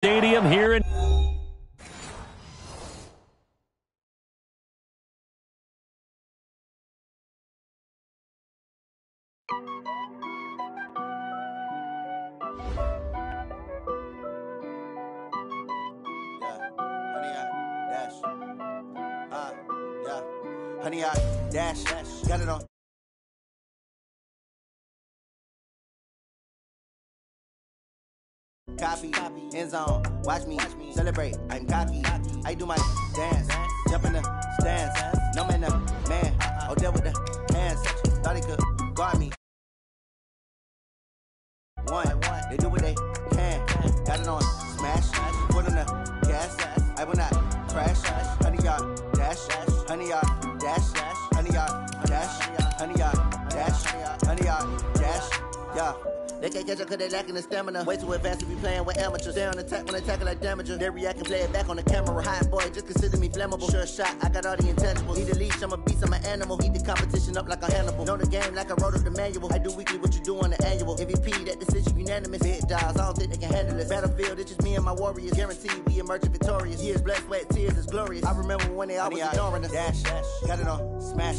Stadium here in Honey, I dash, got it on. Copy, end zone, watch me celebrate. I'm cocky, I do my dance, jump in the stands. No man, man, oh deal with the hands. Thought he could guard me. One, they do what they can. Got it on, smash, foot on the gas. I will not crash. Honey, y'all dash, honey, y'all dash, honey, y'all dash, honey, y'all dash, honey, y'all dash, yeah. They can't catch up cause they lacking the stamina. Way too advanced to be playing with amateurs. They on attack when they tackle like damager. They react and play it back on the camera. Hot boy, just consider me flammable. Sure shot, I got all the intangibles. Need a leash, I'm a beast, I'm an animal. Heat the competition up like a Hannibal. Know the game like I wrote up the manual. I do weekly what you do on the annual. MVP, that decision unanimous. Big dials, I don't think they can handle it. Battlefield, it's just me and my warriors. Guaranteed we emerge victorious. Years, blood, sweat, tears, it's glorious. I remember when they always ignoring us. Dash, got it on, smash,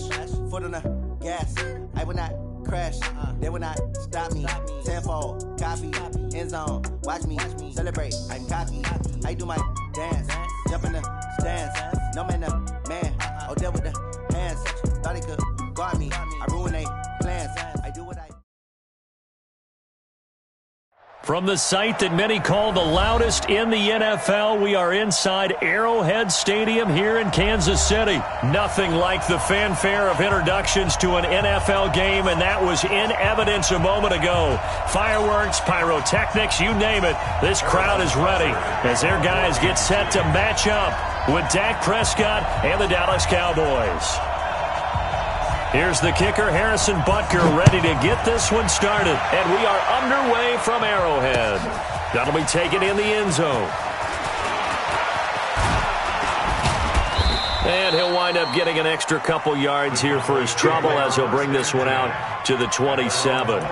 foot on the gas. I will not crash, they will not stop me. Tenfold, copy, end zone, watch me celebrate. I'm cocky, I do my dance, jump in the stands. No man, man, oh deal with the hands. Thought he could guard me, I ruin they plans. I do what I. from the site that many call the loudest in the NFL, we are inside Arrowhead Stadium here in Kansas City. Nothing like the fanfare of introductions to an NFL game, and that was in evidence a moment ago. Fireworks, pyrotechnics, you name it. This crowd is ready as their guys get set to match up with Dak Prescott and the Dallas Cowboys. Here's the kicker, Harrison Butker, ready to get this one started. And we are underway from Arrowhead. That'll be taken in the end zone. And he'll wind up getting an extra couple yards here for his trouble as he'll bring this one out to the 27.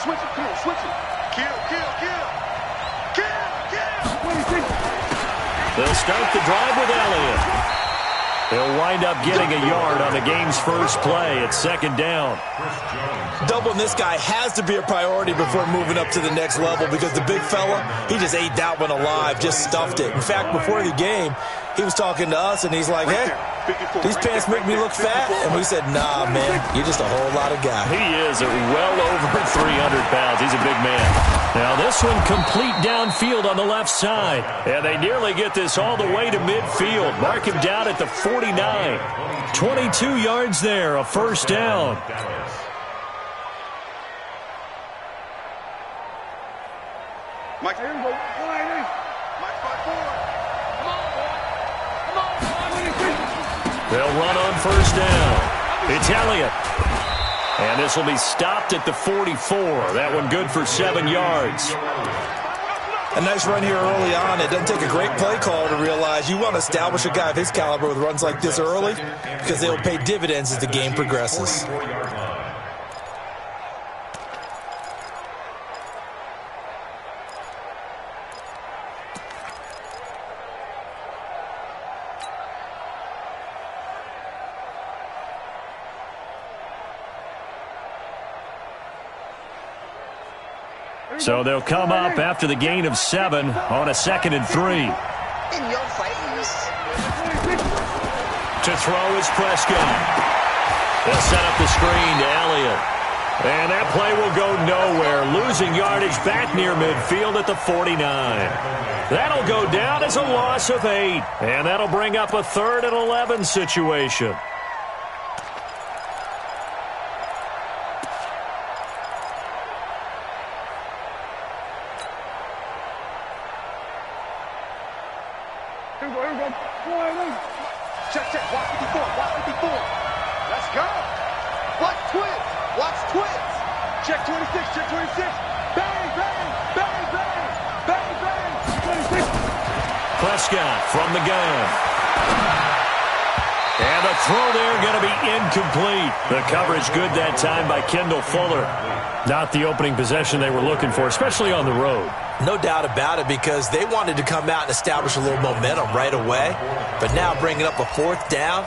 Switch it, come on, switch it. Kill. They'll start the drive with Elliott. He'll wind up getting a yard on the game's first play at second down. Doubling this guy has to be a priority before moving up to the next level because the big fella, he just ate that one alive, just stuffed it. In fact, before the game, he was talking to us, and he's like, hey, these pants make me look fat. And we said, nah, man, you're just a whole lot of guy. He is well over 300 pounds. He's a big man. Now this one complete downfield on the left side. And they nearly get this all the way to midfield. Mark him down at the 49. 22 yards there, a first down. Mike, here we go. Mike, 5-4. They'll run on first down. It's Elliott. And this will be stopped at the 44. That one good for 7 yards. A nice run here early on. It doesn't take a great play call to realize you want to establish a guy of his caliber with runs like this early because they'll pay dividends as the game progresses. So they'll come up after the gain of 7 on a 2nd and 3. In your face. To throw is Prescott. They'll set up the screen to Elliott. And that play will go nowhere, losing yardage back near midfield at the 49. That'll go down as a loss of 8. And that'll bring up a 3rd and 11 situation. Check. Watch 54. Let's go. Watch twins. Check 26. Bang. Prescott from the gun. And the throw there going to be incomplete. The coverage good that time by Kendall Fuller. Not the opening possession they were looking for, especially on the road. No doubt about it, because they wanted to come out and establish a little momentum right away. But now bringing up a fourth down,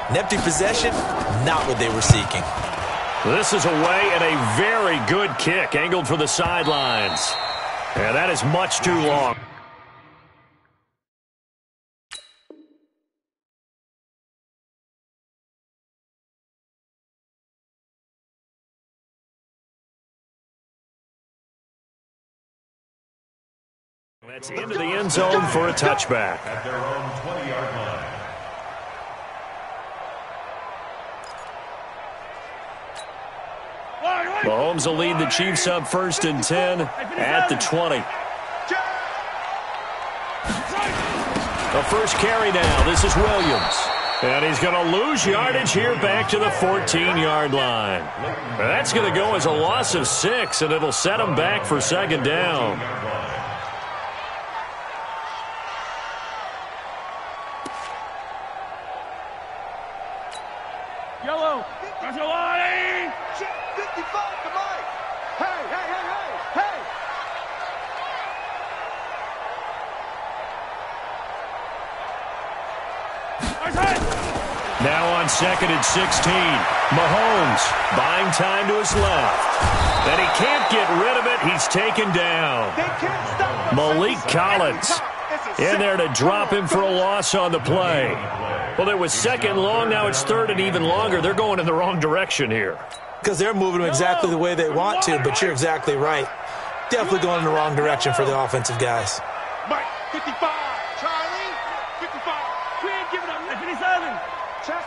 an empty possession, not what they were seeking. This is away and a very good kick, angled for the sidelines. And that is much too long. That's into the end zone for a touchback. At their own 20-yard line. Mahomes will lead the Chiefs up 1st and 10 at the 20. The first carry now. This is Williams. And he's going to lose yardage here back to the 14-yard line. That's going to go as a loss of 6, and it'll set him back for 2nd down. Yellow. That's a line. 55 to Mike. Hey, hey, hey, hey, hey. Now on 2nd and 16. Mahomes buying time to his left. And he can't get rid of it. He's taken down. Malik Collins in there to drop him for a loss on the play. Well, it was 2nd long. Now it's 3rd and even longer. They're going in the wrong direction here. Because they're moving them exactly the way they want to, but you're exactly right. Definitely going in the wrong direction for the offensive guys. Mike, 55. Charlie, 55. We ain't giving up. 57. Check.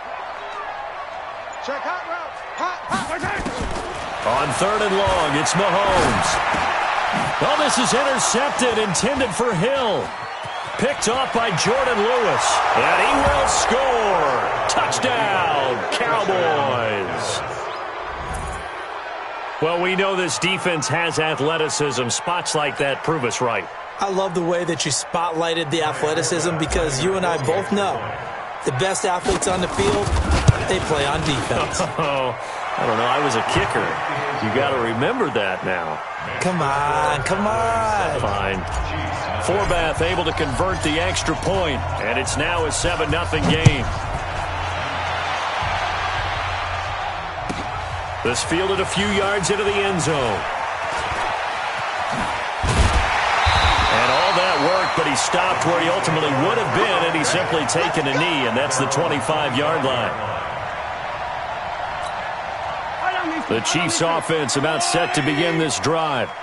Check hot route. On 3rd and long, it's Mahomes. Well, this is intercepted, intended for Hill. Picked off by Jordan Lewis. And he will score. Touchdown, Cowboys. Well, we know this defense has athleticism. Spots like that prove us right. I love the way that you spotlighted the athleticism, because you and I both know the best athletes on the field, they play on defense. Oh, I don't know. I was a kicker. You got to remember that now. Come on, come on. Fine. Forbath able to convert the extra point, and it's now a 7-0 game. This fielded a few yards into the end zone. And all that worked, but he stopped where he ultimately would have been, and he's simply taken a knee, and that's the 25-yard line. The Chiefs' offense about set to begin this drive.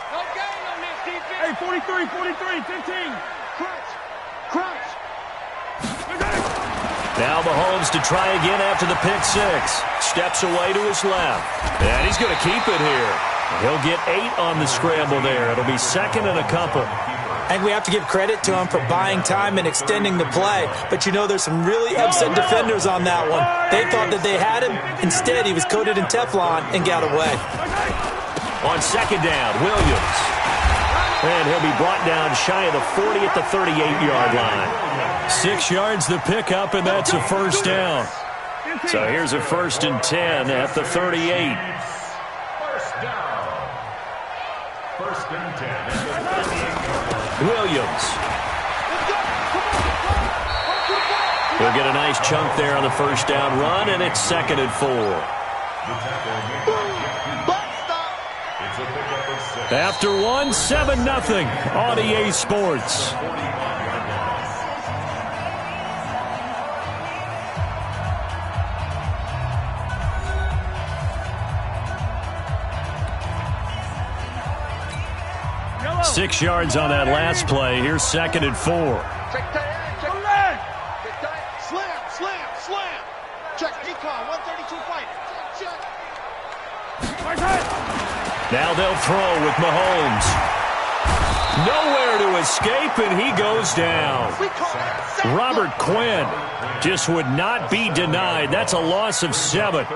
Hey, 43, 15. Crunch. Now Mahomes to try again after the pick six. Steps away to his left. And he's going to keep it here. He'll get 8 on the scramble there. It'll be 2nd and a couple. I think we have to give credit to him for buying time and extending the play. But, you know, there's some really upset defenders on that one. They thought that they had him. Instead, he was coated in Teflon and got away. On 2nd down, Williams. And he'll be brought down shy of the 40 at the 38-yard line. 6 yards the pickup, and that's a 1st down. So here's a 1st and 10 at the 38. 1st down. 1st and 10 at the 38. Williams. He'll get a nice chunk there on the 1st down run, and it's 2nd and 4. After 1, 7-0 on EA Sports. Yellow. 6 yards on that last play. Here's 2nd and 4. Slam. Check decon, 132 fight. Check. Now they'll throw with Mahomes. Nowhere to escape, and he goes down. Robert Quinn just would not be denied. That's a loss of 7.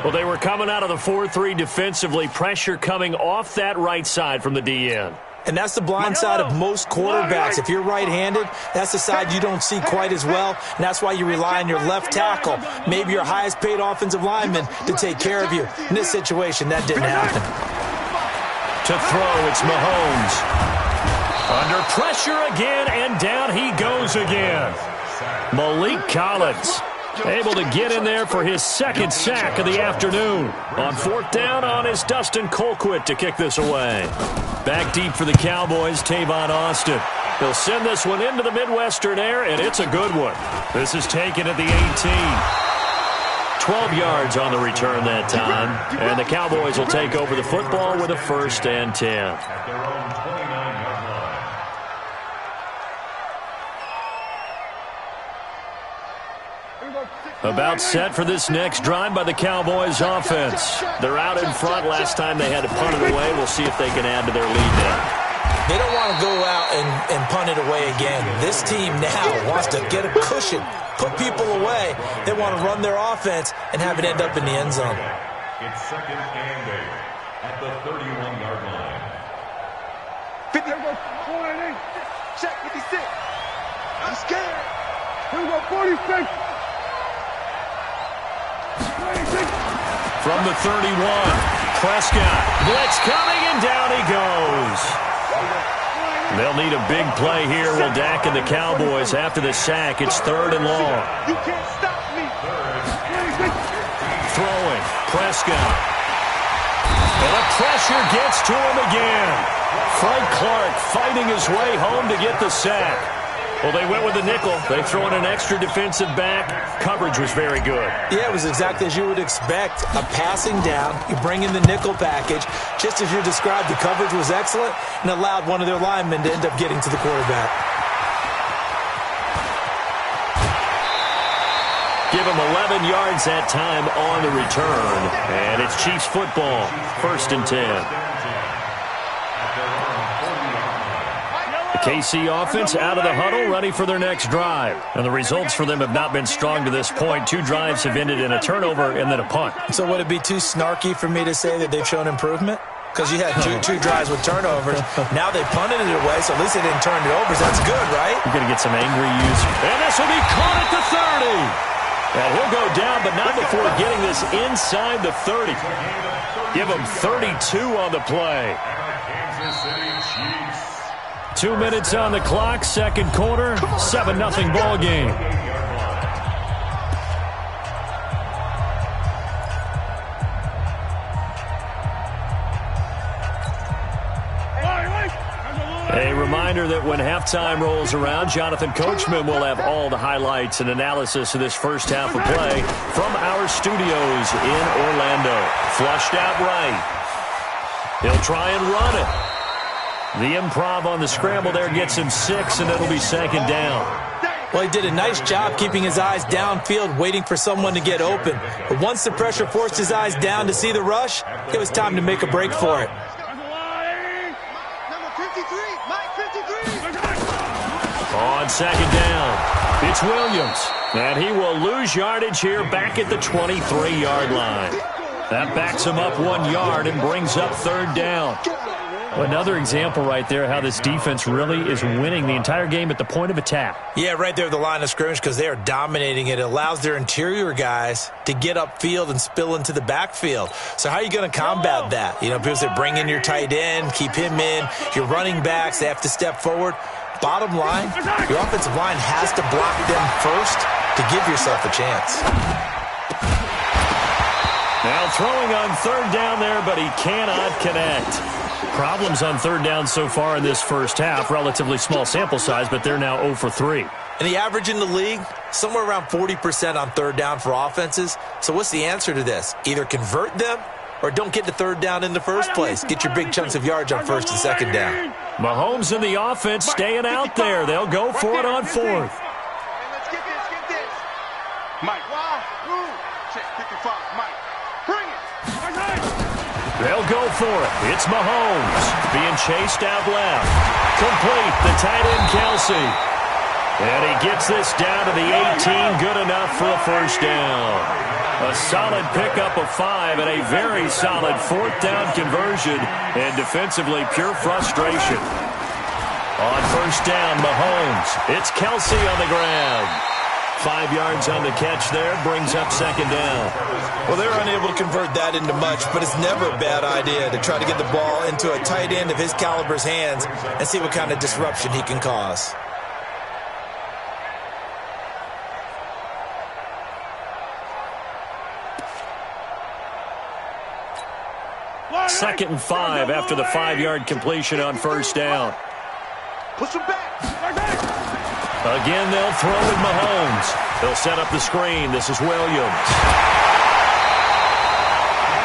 Well, they were coming out of the 4-3 defensively. Pressure coming off that right side from the DN. And that's the blind side of most quarterbacks. If you're right-handed, that's the side you don't see quite as well, and that's why you rely on your left tackle, maybe your highest-paid offensive lineman, to take care of you. In this situation, that didn't happen. To throw, it's Mahomes. Under pressure again, and down he goes again. Malik Collins able to get in there for his second sack of the afternoon. On fourth down is Dustin Colquitt to kick this away. Back deep for the Cowboys, Tavon Austin. He'll send this one into the Midwestern air, and it's a good one. This is taken at the 18. 12 yards on the return that time, and the Cowboys will take over the football with a 1st and 10. About set for this next drive by the Cowboys offense. They're out in front. Last time they had to punt it away. We'll see if they can add to their lead now. They don't want to go out and punt it away again. This team now wants to get a cushion, put people away. They want to run their offense and have it end up in the end zone. It's 2nd and 8 at the 31-yard line. 50. Check 56. I'm scared. Here we go, 46. From the 31, Prescott. Blitz coming, and down he goes. They'll need a big play here. Will Dak and the Cowboys after the sack. It's 3rd and long. You can't stop me. Throwing, Prescott. And the pressure gets to him again. Frank Clark fighting his way home to get the sack. Well, they went with the nickel. They throw in an extra defensive back. Coverage was very good. Yeah, it was exactly as you would expect. A passing down. You bring in the nickel package. Just as you described, the coverage was excellent and allowed one of their linemen to end up getting to the quarterback. Give him 11 yards that time on the return. And it's Chiefs football. 1st and 10. The KC offense out of the huddle, ready for their next drive. And the results for them have not been strong to this point. 2 drives have ended in a turnover and then a punt. So would it be too snarky for me to say that they've shown improvement? Because you had two drives with turnovers. Now they punted it away, so at least they didn't turn it over. So that's good, right? You're going to get some angry users. And this will be caught at the 30. And he'll go down, but not before getting this inside the 30. Give him 32 on the play. 2 minutes on the clock, second quarter, 7-0 ball game. A reminder that when halftime rolls around, Jonathan Coachman will have all the highlights and analysis of this first half of play from our studios in Orlando. Flushed out right. He'll try and run it. The improv on the scramble there gets him 6, and it'll be 2nd down. Well, he did a nice job keeping his eyes downfield, waiting for someone to get open. But once the pressure forced his eyes down to see the rush, it was time to make a break for it. Number 53, Mike 53. On 2nd down, it's Williams. And he will lose yardage here back at the 23-yard line. That backs him up 1 yard and brings up 3rd down. Another example right there how this defense really is winning the entire game at the point of attack. Yeah, right there at the line of scrimmage because they are dominating it. It allows their interior guys to get upfield and spill into the backfield. So how are you going to combat that? You know, people say bring in your tight end, keep him in. Your running backs, they have to step forward. Bottom line, your offensive line has to block them first to give yourself a chance. Now throwing on 3rd down there, but he cannot connect. Problems on 3rd down so far in this first half. Relatively small sample size, but they're now 0 for 3. And the average in the league, somewhere around 40% on 3rd down for offenses. So what's the answer to this? Either convert them or don't get to 3rd down in the first place. Get your big chunks of yards on 1st and 2nd down. Mahomes and the offense staying out there. They'll go for it on 4th. Let's get this. Mike, why? Check 55, Mike. Bring it. They'll go for it. It's Mahomes being chased out left. Complete. The tight end, Kelsey. And he gets this down to the 18, good enough for a first down. A solid pickup of 5 and a very solid fourth down conversion, and defensively pure frustration. On first down, Mahomes. It's Kelsey on the ground. 5 yards on the catch there, brings up second down. Well, they're unable to convert that into much, but it's never a bad idea to try to get the ball into a tight end of his caliber's hands and see what kind of disruption he can cause. Second and 5 after the 5-yard completion on first down. Push him back. Again, they'll throw with Mahomes. They'll set up the screen. This is Williams.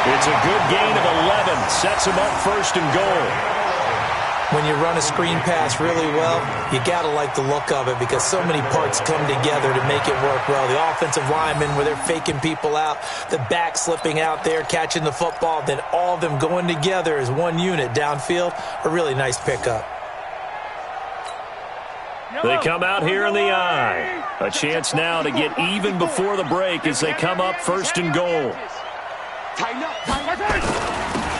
It's a good gain of 11. Sets him up first and goal. When you run a screen pass really well, you got to like the look of it because so many parts come together to make it work well. The offensive linemen, where they're faking people out, the back slipping out there, catching the football, then all of them going together as one unit downfield. A really nice pickup. They come out here in the eye. A chance now to get even before the break as they come up first and goal.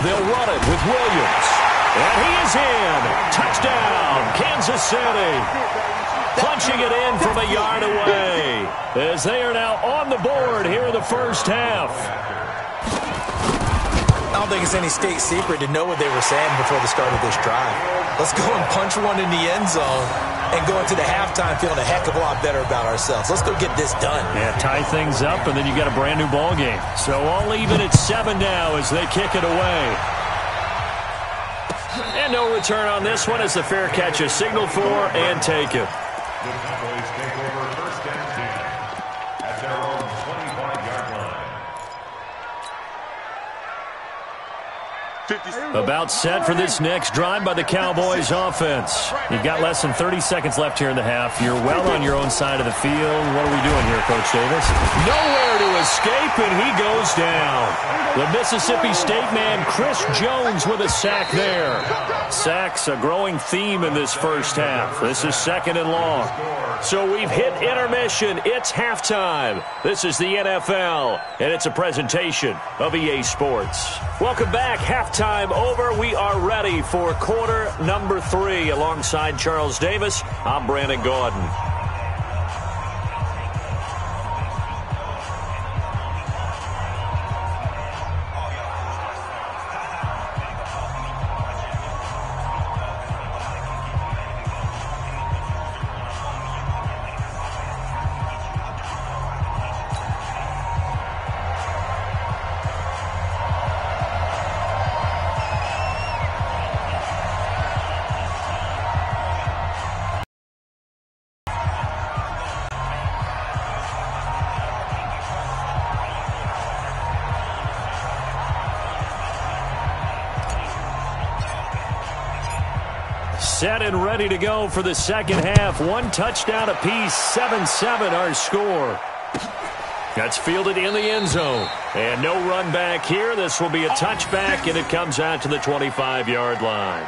They'll run it with Williams. And he is in. Touchdown, Kansas City. Punching it in from a yard away as they are now on the board here in the first half. I don't think it's any state secret to know what they were saying before the start of this drive. Let's go and punch one in the end zone and go into the halftime feeling a heck of a lot better about ourselves. Let's go get this done. Yeah, tie things up, and then you got a brand new ball game. So all even at 7 now as they kick it away. And no return on this one as the fair catch is signaled for and taken. The Cowboys take over first and 10 at their own 25-yard line. About set for this next drive by the Cowboys offense. You've got less than 30 seconds left here in the half. You're well on your own side of the field. What are we doing here, Coach Davis? Nowhere to escape, and he goes down. The Mississippi State man, Chris Jones, with a sack there. Sacks a growing theme in this first half. This is second and long. So we've hit intermission. It's halftime. This is the NFL, and it's a presentation of EA Sports. Welcome back. Halftime over. We are ready for quarter number 3. Alongside Charles Davis, I'm Brandon Gordon. Set and ready to go for the second half. 1 touchdown apiece, 7-7 our score. That's fielded in the end zone. And no run back here. This will be a touchback, and it comes out to the 25-yard line.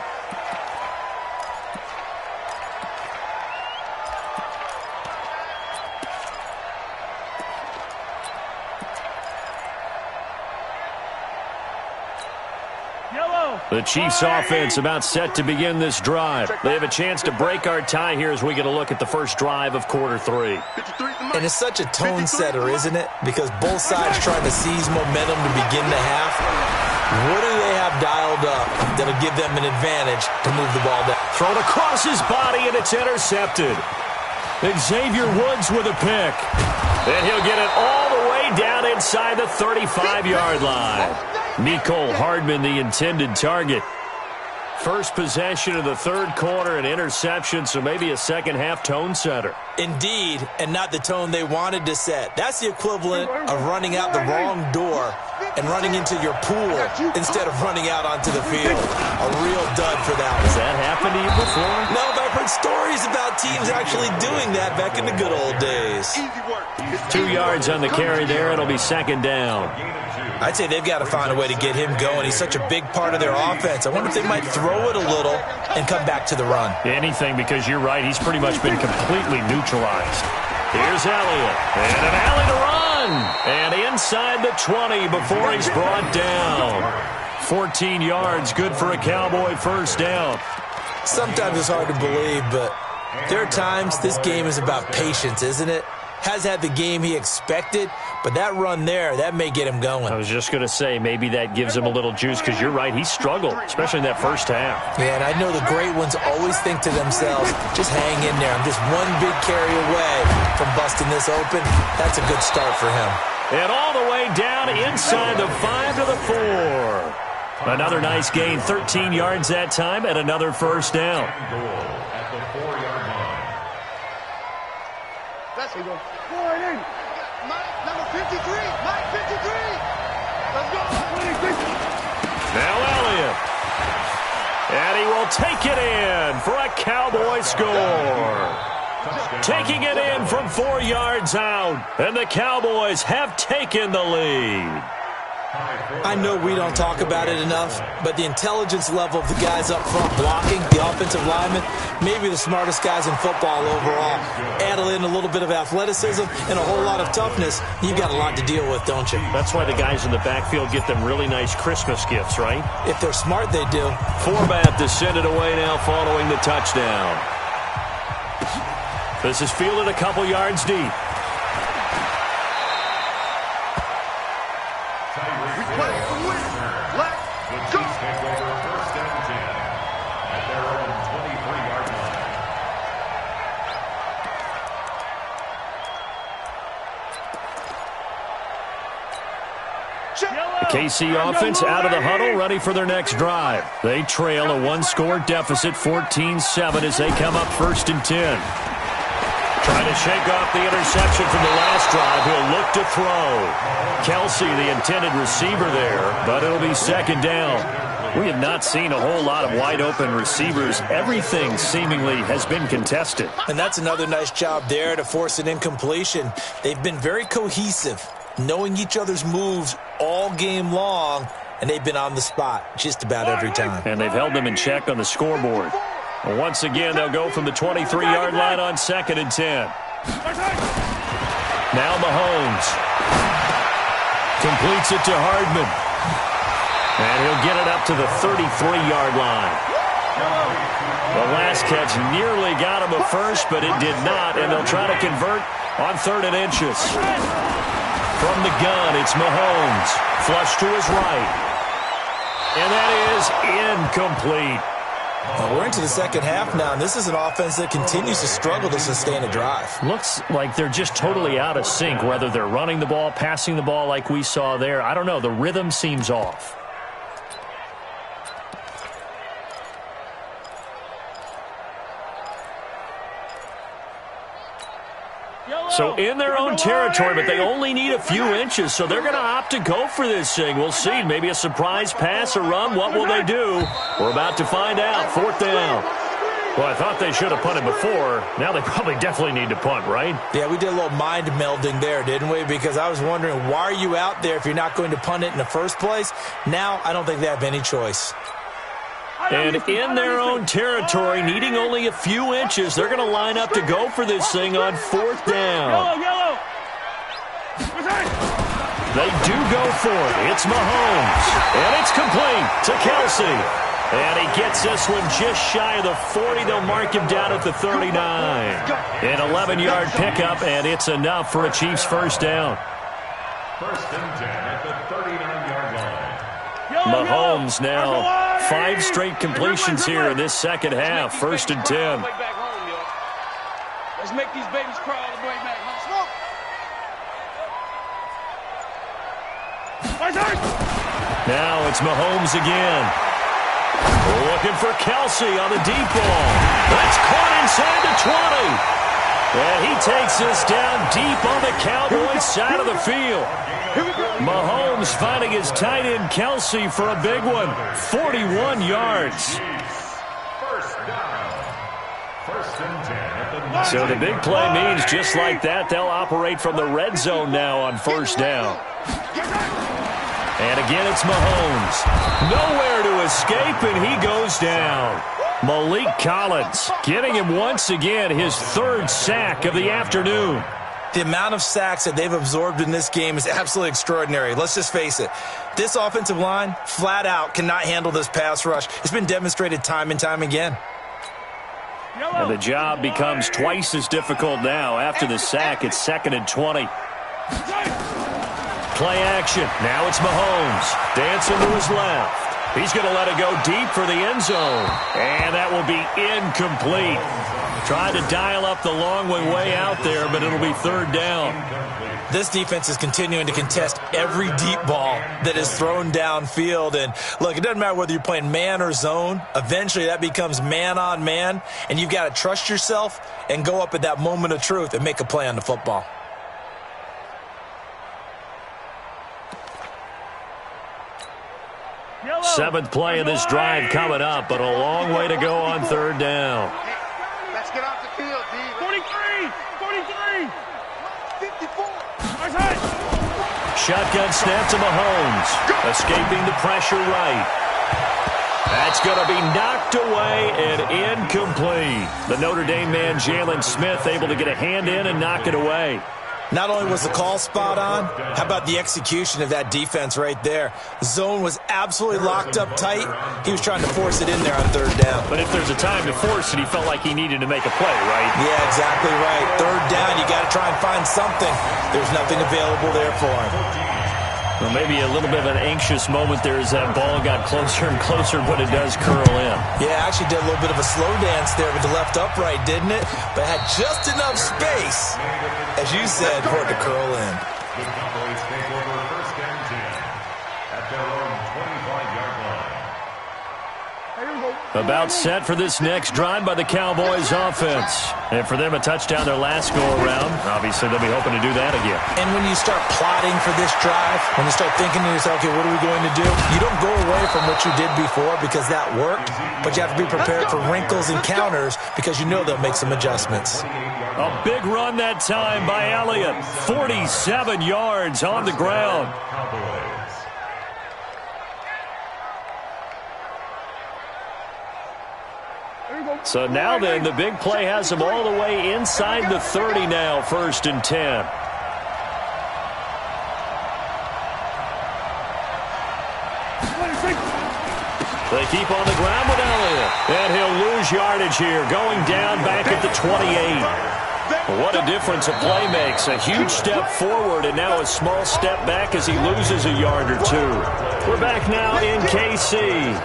The Chiefs offense about set to begin this drive. They have a chance to break our tie here as we get a look at the first drive of quarter 3. And it's such a tone setter, isn't it? Because both sides trying to seize momentum to begin the half. What do they have dialed up that'll give them an advantage to move the ball down? Thrown across his body, and it's intercepted. Xavier Woods with a pick. And he'll get it all the way down inside the 35-yard line. Mecole Hardman, the intended target. First possession of the third quarter, an interception, so maybe a second-half tone setter. Indeed, and not the tone they wanted to set. That's the equivalent of running out the wrong door and running into your pool instead of running out onto the field. A real dud for that one. Has that happened to you before? No, but I heard stories about teams actually doing that back in the good old days. 2 yards on the carry there. It'll be second down. I'd say they've got to find a way to get him going. He's such a big part of their offense. I wonder if they might throw it a little and come back to the run. Anything, because you're right. He's pretty much been completely neutralized. Here's Elliott. And an alley to run. And inside the 20 before he's brought down. 14 yards, good for a Cowboy first down. Sometimes it's hard to believe, but there are times this game is about patience, isn't it? Has had the game he expected, but that run there, that may get him going. I was just going to say, maybe that gives him a little juice, because you're right, he struggled, especially in that first half. Yeah, and I know the great ones always think to themselves, just hang in there. I'm just one big carry away from busting this open. That's a good start for him. And all the way down inside the 5 to the 4. Another nice gain, 13 yards that time, and another first down. At the 4-yard line. Let's go. Going in. Mike, number 53. Mike, 53. Let's go. Now Elliott. And he will take it in for a Cowboy score. Taking it in from 4 yards out. And the Cowboys have taken the lead. I know we don't talk about it enough, but the intelligence level of the guys up front blocking, the offensive linemen, maybe the smartest guys in football overall. Add in a little bit of athleticism and a whole lot of toughness, you've got a lot to deal with, don't you? That's why the guys in the backfield get them really nice Christmas gifts, right? If they're smart, they do. Forbath to send it away now following the touchdown. This is fielded a couple yards deep. The KC offense out of the huddle, ready for their next drive. They trail a one-score deficit, 14-7, as they come up 1st and 10. Trying to shake off the interception from the last drive. He'll look to throw. Kelsey, the intended receiver there, but it'll be second down. We have not seen a whole lot of wide-open receivers. Everything seemingly has been contested. And that's another nice job there to force an incompletion. They've been very cohesive, knowing each other's moves all game long, and they've been on the spot just about every time. And they've held them in check on the scoreboard. Well, once again, they'll go from the 23-yard line on 2nd and 10. Now Mahomes completes it to Hardman. And he'll get it up to the 33-yard line. The last catch nearly got him a first, but it did not, and they'll try to convert on 3rd and inches. From the gun, it's Mahomes. Flush to his right. And that is incomplete. Well, we're into the second half now, and this is an offense that continues to struggle to sustain a drive. Looks like they're just totally out of sync, whether they're running the ball, passing the ball like we saw there. I don't know. The rhythm seems off. So in their own territory, but they only need a few inches, so they're going to opt to go for this thing. We'll see. Maybe a surprise pass or run. What will they do? We're about to find out. 4th down. Well, I thought they should have punted before. Now they probably definitely need to punt, right? Yeah, we did a little mind melding there, didn't we? Because I was wondering, why are you out there if you're not going to punt it in the first place? Now I don't think they have any choice. And in their own territory, needing only a few inches, they're going to line up to go for this thing on 4th down. They do go for it. It's Mahomes. And it's complete to Kelsey. And he gets this one just shy of the 40. They'll mark him down at the 39. An 11-yard pickup, and it's enough for a Chiefs first down. 1st and 10 at the 39-yard line. Mahomes now 5 straight completions here in this second half. 1st and 10. Let's make these babies crawl all the way back home. Now it's Mahomes again. Looking for Kelsey on the deep ball. That's caught inside the 20. And he takes this down deep on the Cowboys side of the field. Mahomes finding his tight end Kelsey for a big one. 41 yards. First and 10 at the So the big play means just like that, they'll operate from the red zone now on first down. And again, it's Mahomes. Nowhere to escape, and he goes down. Malik Collins getting him once again his third sack of the afternoon. The amount of sacks that they've absorbed in this game is absolutely extraordinary. Let's just face it. This offensive line, flat out, cannot handle this pass rush. It's been demonstrated time and time again. And the job becomes twice as difficult now. After the sack, it's 2nd and 20. Play action. Now it's Mahomes. Dancing to his left. He's going to let it go deep for the end zone. And that will be incomplete. Tried to dial up the long way out there, but it'll be third down. This defense is continuing to contest every deep ball that is thrown downfield. And, look, it doesn't matter whether you're playing man or zone. Eventually that becomes man on man, and you've got to trust yourself and go up at that moment of truth and make a play on the football. Seventh play of this drive coming up, but a long way to go on third down. Let's get off the field, D. 43, 43, 54. Shotgun snap to Mahomes, escaping the pressure right. That's going to be knocked away and incomplete. The Notre Dame man, Jalen Smith, able to get a hand in and knock it away. Not only was the call spot on, how about the execution of that defense right there? Zone was absolutely locked up tight. He was trying to force it in there on third down. But if there's a time to force it, he felt like he needed to make a play, right? Yeah, exactly right. Third down, you got to try and find something. There's nothing available there for him. Well, maybe a little bit of an anxious moment there as that ball got closer and closer, but it does curl in. Yeah, actually did a little bit of a slow dance there with the left upright, didn't it? But had just enough space, as you said, for it to curl in. The Cowboys take over first and 10 at their own 25-yard line. About set for this next drive by the Cowboys offense. And for them, a touchdown their last go-around. Obviously, they'll be hoping to do that again. And when you start plotting for this drive, when you start thinking to yourself, okay, what are we going to do? You don't go away from what you did before because that worked, but you have to be prepared for wrinkles and counters because you know they'll make some adjustments. A big run that time by Elliott. 47 yards on the ground. Cowboys. So now then, the big play has them all the way inside the 30 now, 1st and 10. They keep on the ground with Elliott. And he'll lose yardage here, going down back at the 28. What a difference a play makes. A huge step forward and now a small step back as he loses a yard or two. We're back now in KC.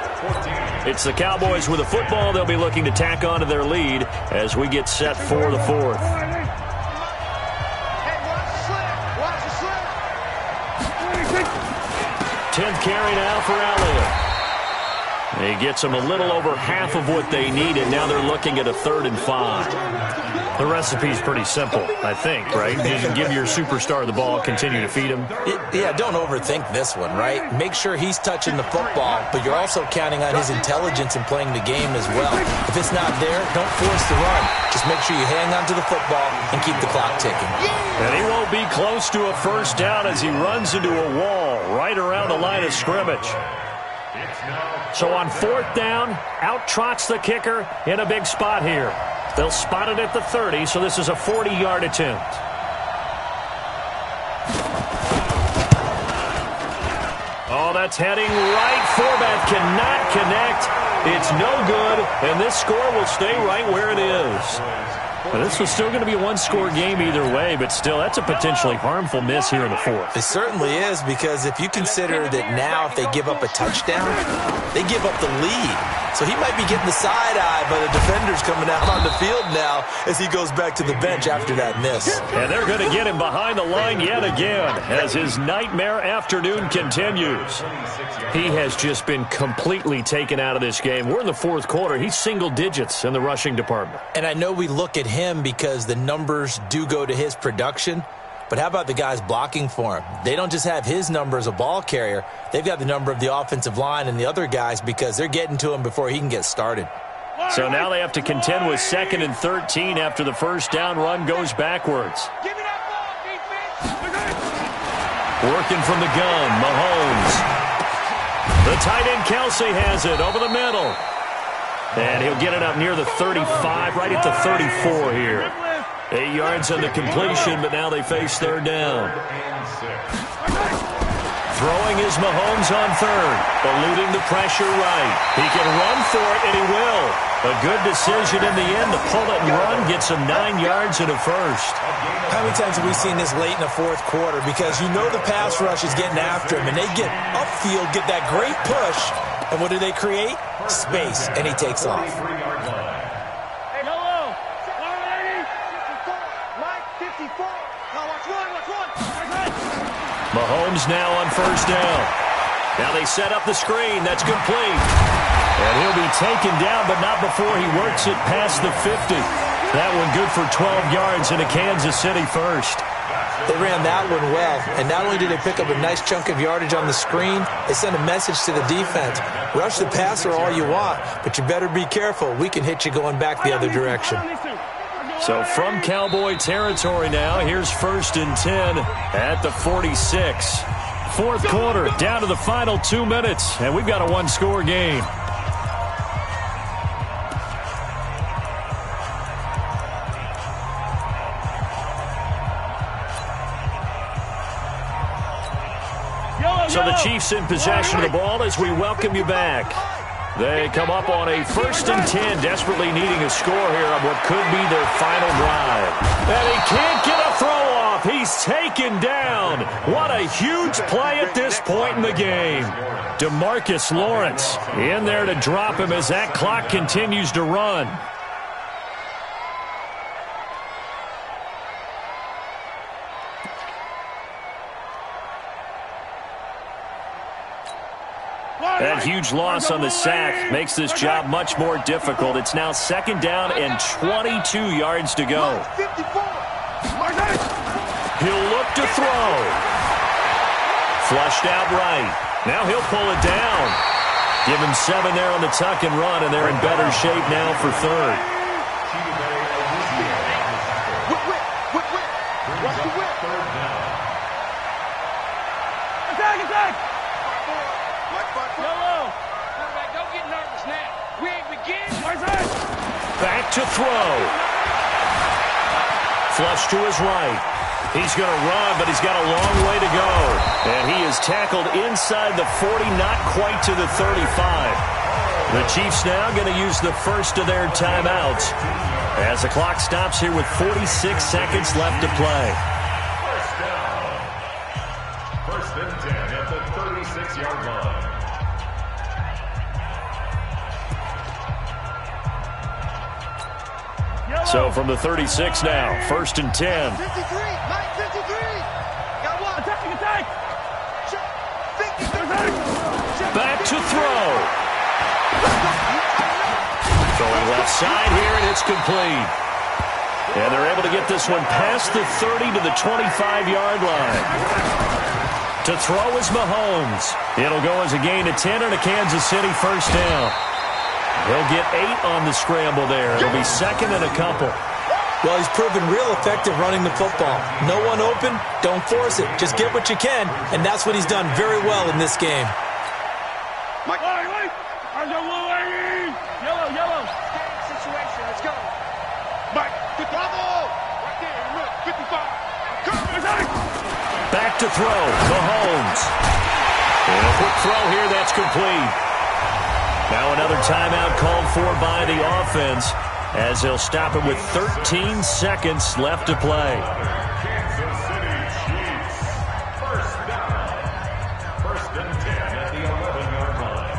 It's the Cowboys with the football. They'll be looking to tack on to their lead as we get set for the fourth. Hey, watch the slip. 10th carry now for Elliott. He gets them a little over half of what they need, and now they're looking at a 3rd and 5. The recipe's pretty simple, I think, right? You give your superstar the ball, continue to feed him. Yeah, don't overthink this one, right? Make sure he's touching the football, but you're also counting on his intelligence in playing the game as well. If it's not there, don't force the run. Just make sure you hang on to the football and keep the clock ticking. And he won't be close to a first down as he runs into a wall right around the line of scrimmage. So on 4th down, out trots the kicker in a big spot here. They'll spot it at the 30, so this is a 40-yard attempt. Oh, that's heading right. Forbat cannot connect. It's no good, and this score will stay right where it is. Well, this was still going to be a one-score game either way, but still, that's a potentially harmful miss here in the 4th. It certainly is, because if you consider that now if they give up a touchdown, they give up the lead. So he might be getting the side-eye by the defenders coming out on the field now as he goes back to the bench after that miss. And they're going to get him behind the line yet again as his nightmare afternoon continues. He has just been completely taken out of this game. We're in the 4th quarter. He's single digits in the rushing department. And I know we look at him because the numbers do go to his production, but how about the guys blocking for him? They don't just have his number as a ball carrier. They've got the number of the offensive line and the other guys because they're getting to him before he can get started. So now they have to contend with 2nd and 13 after the first down run goes backwards. Give me that ball, defense. Working from the gun, Mahomes. The tight end Kelsey has it over the middle. And he'll get it up near the 35, right at the 34 here. 8 yards on the completion, but now they face 3rd down. Throwing is Mahomes on 3rd, eluding the pressure right. He can run for it, and he will. A good decision in the end to pull it and run, gets him 9 yards and a first. How many times have we seen this late in the 4th quarter? Because you know the pass rush is getting after him, and they get upfield, get that great push, and what do they create? Space, and he takes off. Mahomes now on 1st down. Now they set up the screen. That's complete. And he'll be taken down, but not before he works it past the 50. That one good for 12 yards and a Kansas City first. They ran that one well, and not only did they pick up a nice chunk of yardage on the screen, they sent a message to the defense. Rush the passer all you want, but you better be careful. We can hit you going back the other direction. So from Cowboy territory now, here's 1st and 10 at the 46. 4th quarter, down to the final 2 minutes, and we've got a one-score game. So the Chiefs in possession of the ball as we welcome you back. They come up on a 1st and 10, desperately needing a score here on what could be their final drive. And he can't get a throw off. He's taken down. What a huge play at this point in the game. DeMarcus Lawrence in there to drop him as that clock continues to run. That huge loss on the sack makes this job much more difficult. It's now 2nd down and 22 yards to go. He'll look to throw. Flushed out right. Now he'll pull it down. Give him 7 there on the tuck and run, and they're in better shape now for 3rd. Back to throw. Flush to his right. He's going to run, but he's got a long way to go. And he is tackled inside the 40, not quite to the 35. The Chiefs now going to use the first of their timeouts as the clock stops here with 46 seconds left to play. First down. 1st and 10 at the 36-yard line. So from the 36 now, 1st and 10. 53, Mike 53. Got one. Attack. Back to throw. Throwing left side here, and it's complete. And they're able to get this one past the 30 to the 25-yard line. To throw is Mahomes. It'll go as a gain of 10 and a Kansas City first down. He'll get 8 on the scramble there. It'll be 2nd and a couple. Well, he's proven real effective running the football. No one open, don't force it. Just get what you can, and that's what he's done very well in this game. Mike. Yellow. Situation, let's go. Mike, good bravo. Right there, 55. Back to throw, Mahomes. And a quick throw here, that's complete. Now another timeout called for by the offense as they'll stop it with 13 seconds left to play. Kansas City Chiefs. First down. 1st and 10 at the 11-yard line.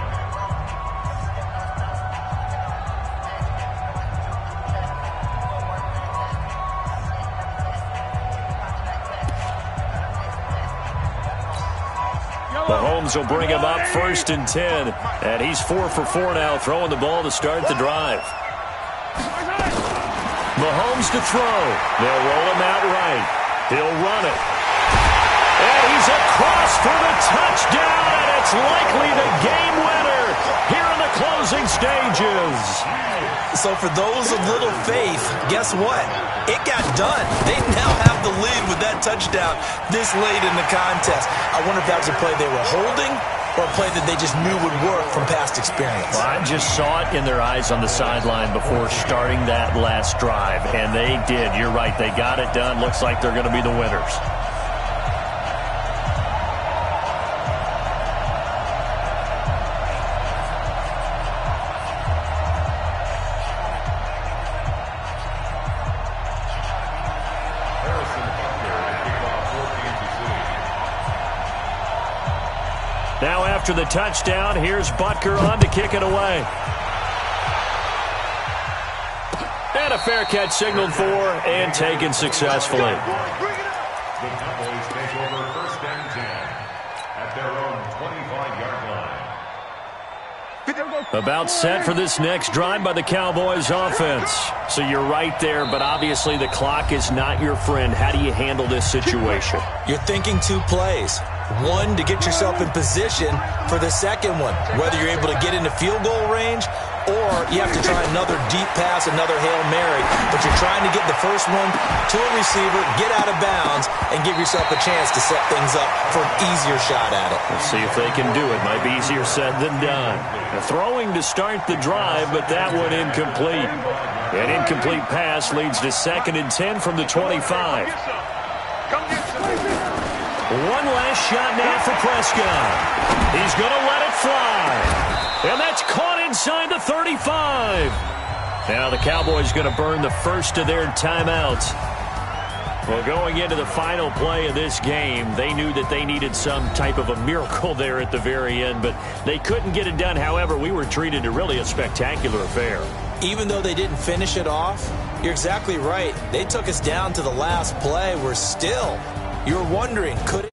Mahomes will bring him up 1st and 10, and he's 4 for 4 now, throwing the ball to start the drive. Mahomes to throw. They'll roll him out right. He'll run it. And he's across for the touchdown, and it's likely the game winner. here in the closing stages. So for those of little faith, guess what? It got done. They now have the lead with that touchdown this late in the contest. I wonder if that was a play they were holding or a play that they just knew would work from past experience. Well, I just saw it in their eyes on the sideline before starting that last drive, and they did. You're right. They got it done. Looks like they're going to be the winners. Now after the touchdown, here's Butker on to kick it away. And a fair catch signaled for and taken successfully. The Cowboys take over 1st and 10 at their own 25-yard line. About set for this next drive by the Cowboys offense. So you're right there, but obviously the clock is not your friend. How do you handle this situation? You're thinking 2 plays. One, to get yourself in position for the second one, whether you're able to get into field goal range or you have to try another deep pass, another Hail Mary, but you're trying to get the first one to a receiver, get out of bounds, and give yourself a chance to set things up for an easier shot at it. Let's see if they can do it. Might be easier said than done. The throwing to start the drive, but that one incomplete. An incomplete pass leads to 2nd and 10 from the 25. One last shot now for Prescott. He's going to let it fly. And that's caught inside the 35. Now the Cowboys going to burn the first of their timeouts. Well, going into the final play of this game, they knew that they needed some type of a miracle there at the very end, but they couldn't get it done. However, we were treated to really a spectacular affair. Even though they didn't finish it off, you're exactly right. They took us down to the last play. We're still... You're wondering, could it...